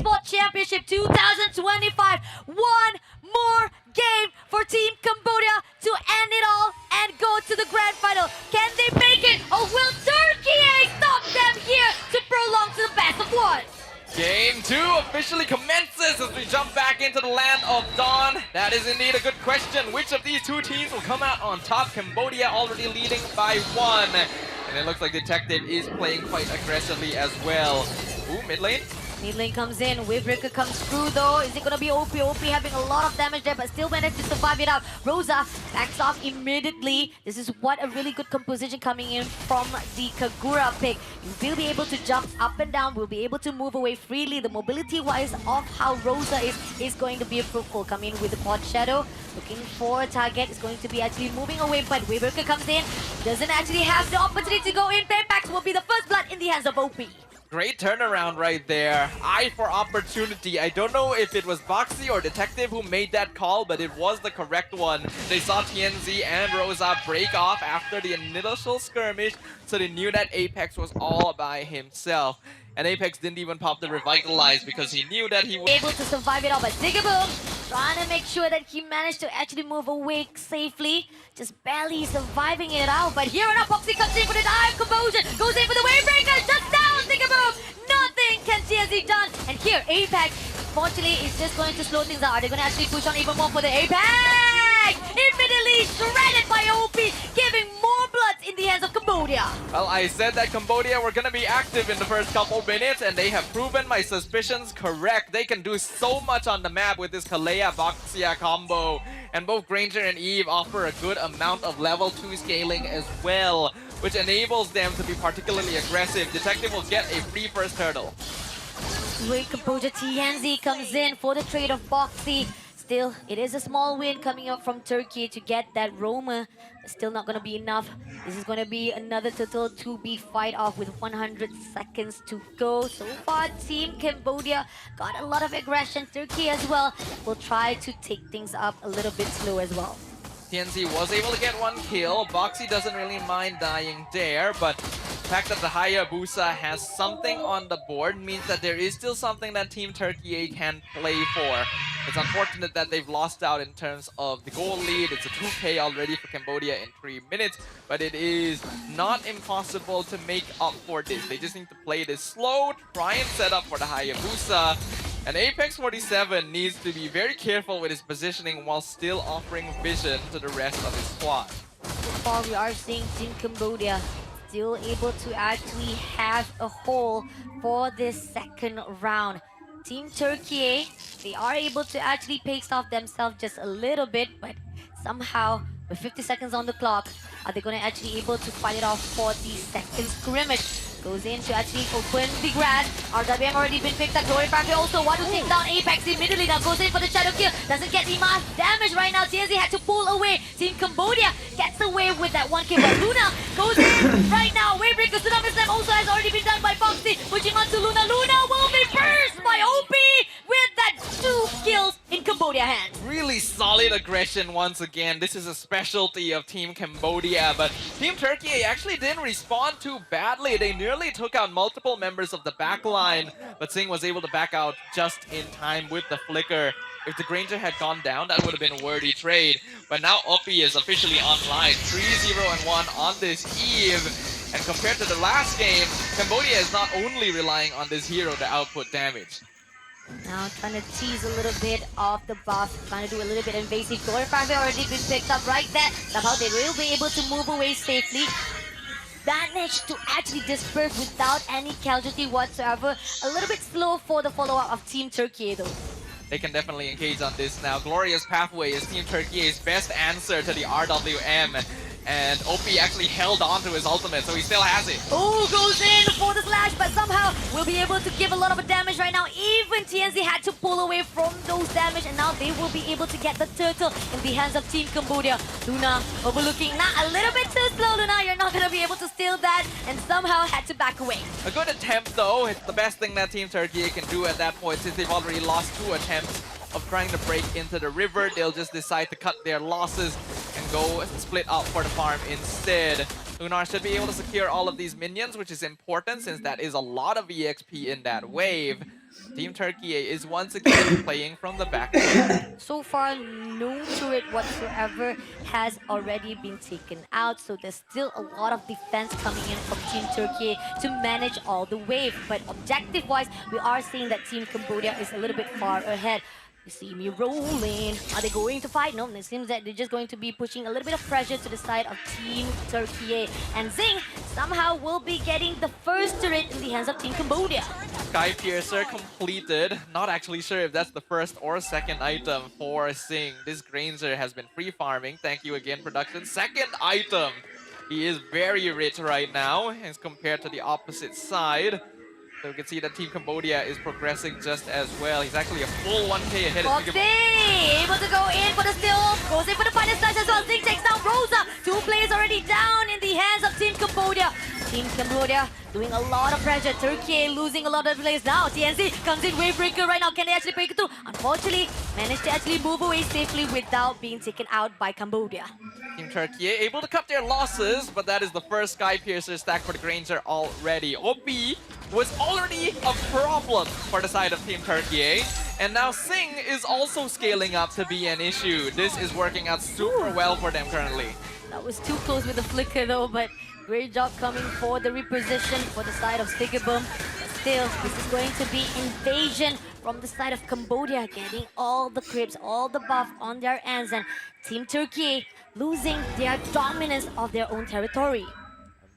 Esports Championship 2025. One more game for Team Cambodia to end it all and go to the grand final. Can they make it, or will Turkey stop them here to prolong to the best of one? Game 2 officially commences as we jump back into the land of Dawn. That is indeed a good question. Which of these two teams will come out on top? Cambodia already leading by 1. And it looks like Detective is playing quite aggressively as well. Ooh, mid lane. Mid lane comes in, Wavebreaker comes through though. Is it gonna be OP? OP having a lot of damage there, but still managed to survive it out. Rosa backs off immediately. This is what a really good composition coming in from the Kagura pick. You will be able to jump up and down, will be able to move away freely. The mobility wise of how Rosa is going to be fruitful. Come in with the Quad Shadow, looking for a target. Is going to be actually moving away, but Wavebreaker comes in. Doesn't actually have the opportunity to go in. Paypacks will be the first blood in the hands of OP. Great turnaround right there. Eye for opportunity. I don't know if it was Boxy or Detective who made that call, but it was the correct one. They saw TNZ and Rosa break off after the initial skirmish, so they knew that Apex was all by himself. And Apex didn't even pop the Revitalize because he knew that he was able to survive it all, but Zigaboom trying to make sure that he managed to actually move away safely. Just barely surviving it out, but here and up, Foxy comes in for the dive composure, goes in for the Wavebreaker, shuts down Zigaboom! Nothing can TNZ done, and here Apex, unfortunately, is just going to slow things out. Are they going to actually push on even more for the Apex? Immediately shredded by OP, giving more blood in the hands of Cambodia. Well, I said that Cambodia were gonna be active in the first couple minutes, and they have proven my suspicions correct. They can do so much on the map with this Kalea-Boxia combo. And both Granger and Eve offer a good amount of level 2 scaling as well, which enables them to be particularly aggressive. Detective will get a free first turtle. Great composure. TNZ comes in for the trade of Boxy. Still, it is a small win coming up from Turkey to get that Roma. Still not going to be enough. This is going to be another turtle to be fight off with 100 seconds to go. So far, Team Cambodia got a lot of aggression. Turkey as well will try to take things up a little bit slow as well. TNZ was able to get 1 kill. Boxy doesn't really mind dying there, but the fact that the Hayabusa has something on the board means that there is still something that Team Turkey can play for. It's unfortunate that they've lost out in terms of the goal lead. It's a 2K already for Cambodia in 3 minutes, but it is not impossible to make up for this. They just need to play this slow, try and set up for the Hayabusa. And Apex 47 needs to be very careful with his positioning while still offering vision to the rest of his squad. So far, we are seeing Team Cambodia still able to actually have a hole for this second round. Team Turkey, they are able to actually pace off themselves just a little bit, but somehow, with 50 seconds on the clock, are they going to actually able to fight it off for the second scrimmage? Goes in to actually open the grass. RWM already been picked up. Glory Factory also want to take down Apex immediately. Now goes in for the shadow kill. Doesn't get enough damage right now. TNZ had to pull away. Team Cambodia gets away with that 1 kill. But Luna goes in right now. Wavebreaker Tsunami Slam also has already been done by Foxy. Pushing on to Luna. Luna will be burst by OP with that 2 kills in Cambodia hands. Really solid aggression once again. This is a specialty of Team Cambodia, but Team Turkey actually didn't respond too badly. They nearly took out multiple members of the backline, but Singh was able to back out just in time with the flicker. If the Granger had gone down, that would have been a worthy trade. But now Oppi is officially online. 3-0-1 on this Eve. And compared to the last game, Cambodia is not only relying on this hero to output damage. Now trying to tease a little bit of the buff, trying to do a little bit invasive. Glory Factory already been picked up right there. Somehow they will be able to move away safely. Managed to actually disperse without any casualty whatsoever. A little bit slow for the follow-up of Team Turkey though. They can definitely engage on this now. Glorious Pathway is Team Turkey's best answer to the RWM. And OP actually held on to his ultimate, so he still has it. Oh, goes in for the slash, but somehow will be able to give a lot of damage right now. Even TNZ had to pull away from those damage, and now they will be able to get the turtle in the hands of Team Cambodia. Luna overlooking, not a little bit too slow, Luna. You're not going to be able to steal that, and somehow had to back away. A good attempt, though. It's the best thing that Team Turkey can do at that point, since they've already lost 2 attempts of trying to break into the river. They'll just decide to cut their losses and go split up for the farm instead. Lunar should be able to secure all of these minions, which is important since that is a lot of EXP in that wave. Team Turkey is once again playing from the back line. So far, no turret whatsoever has already been taken out, so there's still a lot of defense coming in from Team Turkey to manage all the wave. But objective-wise, we are seeing that Team Cambodia is a little bit far ahead. You see me rolling. Are they going to fight? No, it seems that they're just going to be pushing a little bit of pressure to the side of Team Turkey. And Zing somehow will be getting the first turret in the hands of Team Cambodia. Sky Piercer completed. Not actually sure if that's the first or second item for Singh. This Granger has been free farming. Thank you again, production. Second item. He is very rich right now as compared to the opposite side. So we can see that Team Cambodia is progressing just as well. He's actually a full 1k ahead of Foxy able to go in for the steal. Goes in for the final slice as well. Zing takes down Rosa. Two players already down in the hands of Team Cambodia. Team Cambodia doing a lot of pressure. Turkey losing a lot of players now. TNC comes in wave breaker right now. Can they actually break it through? Unfortunately, managed to actually move away safely without being taken out by Cambodia. Team Turkey able to cut their losses, but that is the first Sky Piercer stack for the Granger already. OP was already a problem for the side of Team Turkey, and now Singh is also scaling up to be an issue. This is working out super well for them currently. That was too close with the flicker though, but great job coming for the reposition for the side of Sigabum. But still, this is going to be invasion from the side of Cambodia, getting all the creeps, all the buff on their ends, and Team Turkey losing their dominance of their own territory.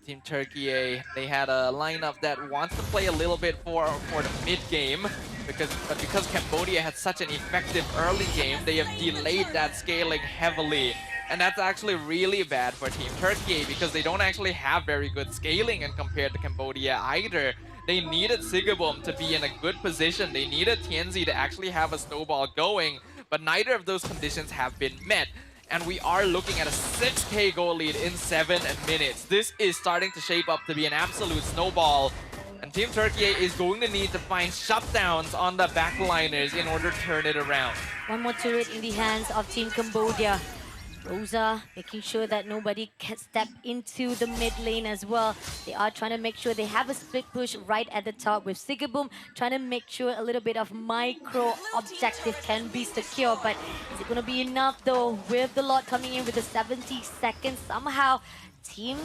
Team Turkey, they had a lineup that wants to play a little bit for the mid game, because Cambodia had such an effective early game, they have delayed that scaling heavily. And that's actually really bad for Team Turkey because they don't actually have very good scaling and compared to Cambodia either. They needed Sigabum to be in a good position. They needed TNZ to actually have a snowball going, but neither of those conditions have been met. And we are looking at a 6k goal lead in 7 minutes. This is starting to shape up to be an absolute snowball. And Team Turkey is going to need to find shutdowns on the backliners in order to turn it around. One more turret in the hands of Team Cambodia. Rosa making sure that nobody can step into the mid lane as well. They are trying to make sure they have a split push right at the top with Sigaboom, trying to make sure a little bit of micro objective can be secure. But is it going to be enough though with the lot coming in with the 70 seconds? Somehow Team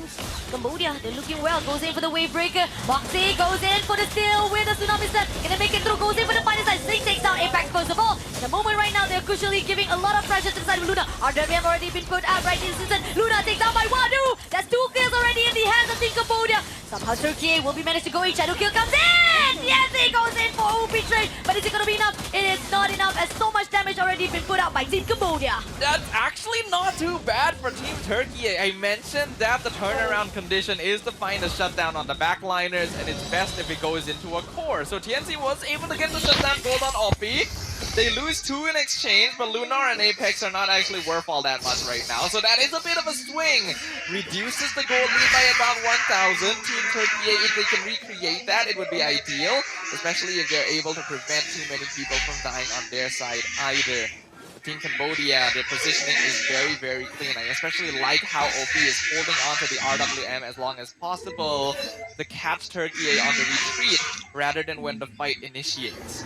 Cambodia, they're looking well. Goes in for the wave breaker. Moxie goes in for the steal with the tsunami set. Gonna make it through. Goes in for the final side. Sling takes down Apex first of all. In the moment right now, they're crucially giving a lot of pressure to the side of Luna. RWM already been put out right in season. Luna takes down by Wadu. That's 2 kills already in the hands of Team Cambodia. Somehow Turkey will be managed to go in. Shadow kill comes in. Yes, he goes in for OP trade. But is it gonna be enough? It is not enough as so much damage already been put out by Team Cambodia. That's actually not too bad for Team Turkey. I mentioned that the turnaround condition is to find a shutdown on the backliners, and it's best if it goes into a core. So TNC was able to get the shutdown gold on Oppi. They lose 2 in exchange, but Lunar and Apex are not actually worth all that much right now. So that is a bit of a swing. Reduces the gold lead by about 1,000. Team Turkey, if they can recreate that, it would be ideal. Especially if they're able to prevent too many people from dying on their side either. Team Cambodia, their positioning is very, very clean. I especially like how OP is holding on to the RWM as long as possible to catch Turkey on the retreat rather than when the fight initiates.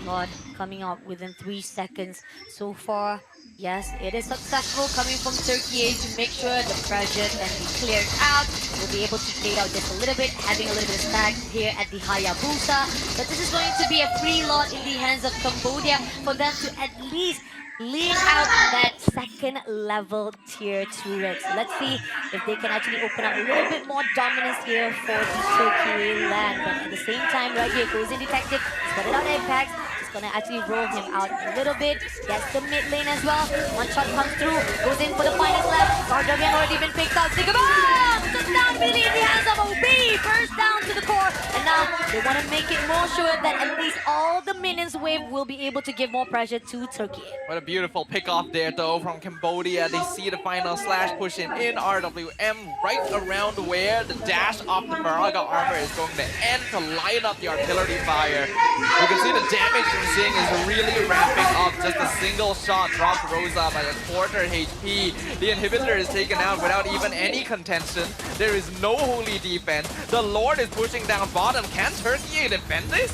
God, coming up within 3 seconds so far. Yes, it is successful coming from Turkey to make sure the pressure can be cleared out. We'll be able to fade out just a little bit, having a little bit of stack here at the Hayabusa. But this is going to be a free lot in the hands of Cambodia for them to at least lean out that second level tier turret. So let's see if they can actually open up a little bit more dominance here for the Turkey land. But at the same time, right here goes in Detective, spot it out Impact. Gonna actually roll him out a little bit. Gets the mid lane as well. One shot comes through. Goes in for the finals left. RWM already been picked out. Sigabum! Just down really in the hands of OB. First down to the core. And now they want to make it more sure that at least all the minions wave will be able to give more pressure to Turkey. What a beautiful pickoff there, though, from Cambodia. They see the final slash pushing in RWM right around where the dash of the Baraga armor is going to end to line up the artillery fire. You can see the damage from Sing is really ramping up. Just a single shot drops Rosa by a quarter HP. The inhibitor is taken out without even any contention. There is no holy defense. The Lord is pushing down bottom. Can Turkey defend this?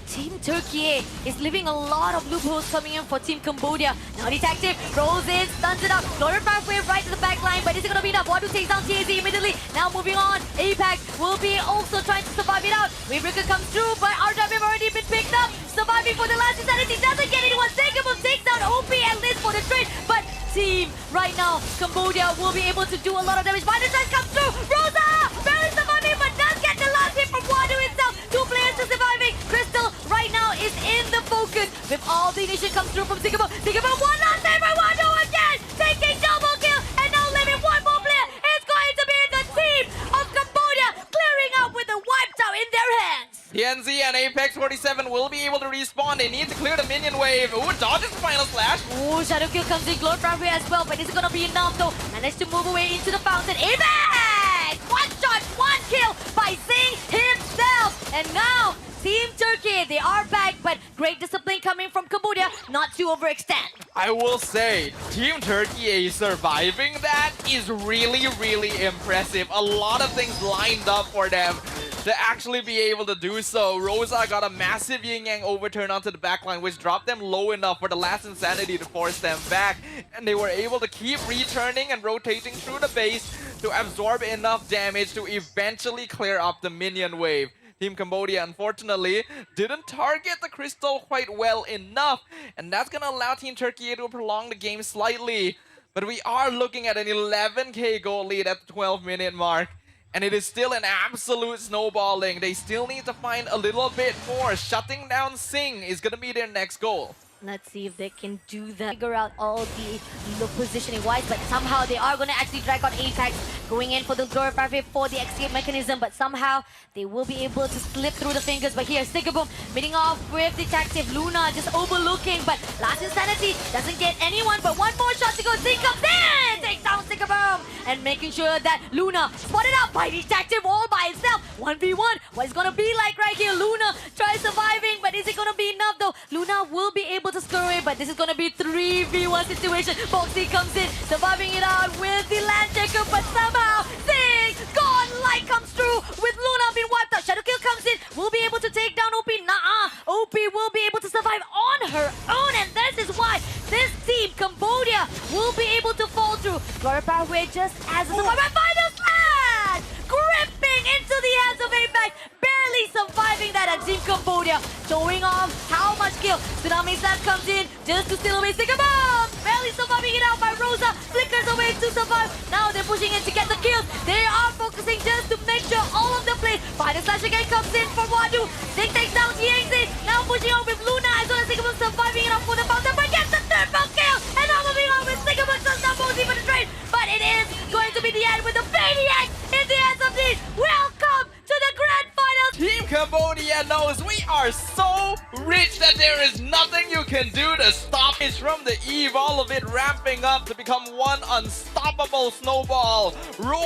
Team Turkey is leaving a lot of loopholes coming in for Team Cambodia. Now Detective rolls in, stuns it up. Glorious pathway right to the back line, but is it going to be enough? Wadu takes down TAZ immediately. Now moving on, Apex will be also trying to survive it out. Wavebreaker comes through, but RWM already been picked up. Surviving for the last insanity, doesn't get anyone. Takeable takes down OP and Liz for the trade, but team right now, Cambodia will be able to do a lot of damage. Final strike comes through. Rosa barely surviving, but does get the last hit from Wadu itself. Two players still surviving. Crystal right now is in the focus with all the initiation comes through from Singapore. Singapore one last time by Wadu again, taking double kill, and now leaving one more player. It's going to be the team of Cambodia clearing out with the wiped out in their hands. TNZ and Apex 47 will be able to respawn. They need to clear the minion wave. Ooh, dodges the final slash. Ooh, Shadow Kill comes in, Glowed Pathway as well, but is it gonna be enough though? Managed to move away into the fountain. Apex! One shot, one kill by Sing himself. And now, Team Turkey, they are back, but great discipline coming from Cambodia, not to overextend. I will say, Team Turkey surviving that is really, really impressive. A lot of things lined up for them to actually be able to do so. Rosa got a massive yin-yang overturn onto the backline, which dropped them low enough for the last insanity to force them back. And they were able to keep returning and rotating through the base to absorb enough damage to eventually clear up the minion wave. Team Cambodia, unfortunately, didn't target the crystal quite well enough, and that's going to allow Team Turkey to prolong the game slightly. But we are looking at an 11k goal lead at the 12-minute mark, and it is still an absolute snowballing. They still need to find a little bit more. Shutting down Sing is going to be their next goal. Let's see if they can do that. Figure out all the positioning wise, but somehow they are going to actually drag on Apex, going in for the Glorious Pathway for the escape mechanism, but somehow they will be able to slip through the fingers. But here, Stickerboom meeting off with Detective. Luna just overlooking, but last insanity doesn't get anyone, but one more shot to go. Sting comes in, takes down Stickerboom, and making sure that Luna spotted out by Detective all by itself. 1v1, what it's going to be like right here. Luna tries surviving, but is it going to be enough though? Luna will be able to scurry away, but this is going to be 3v1 situation. Foxy comes in, surviving it out with the land checker, but somehow Sing gone. Light comes through with Luna being wiped out. Shadow Kill comes in, will be able to take down OP. OP will be able to survive on her own, and this is why this team, Cambodia, will be able to fall through. Glorious Pathway just as a survivor. Final slash! Gripping into the hands of Apex, barely surviving that, and Team Cambodia showing off how much kill. Tsunami Slap comes in just to steal away Stickerboom, barely surviving it out by Rosa, flickers away to survive. Now they're pushing in to get the kills. They are focusing just to make sure all of the plays. Final Slash again comes in for Wadu. Sing takes down TNZ, now pushing on with Luna as well as Stickerboom surviving it out for the fountain, but gets the triple kill, and now moving on with Stickerboom just not Mosey for the trade. But it is going to be the end with the Maniac in the hands of these. Welcome to the Grand Finals. Team Cambodia knows we are so rich that there is nothing you can do to stop it from the eve. All of it ramping up to become one unstoppable snowball. Roll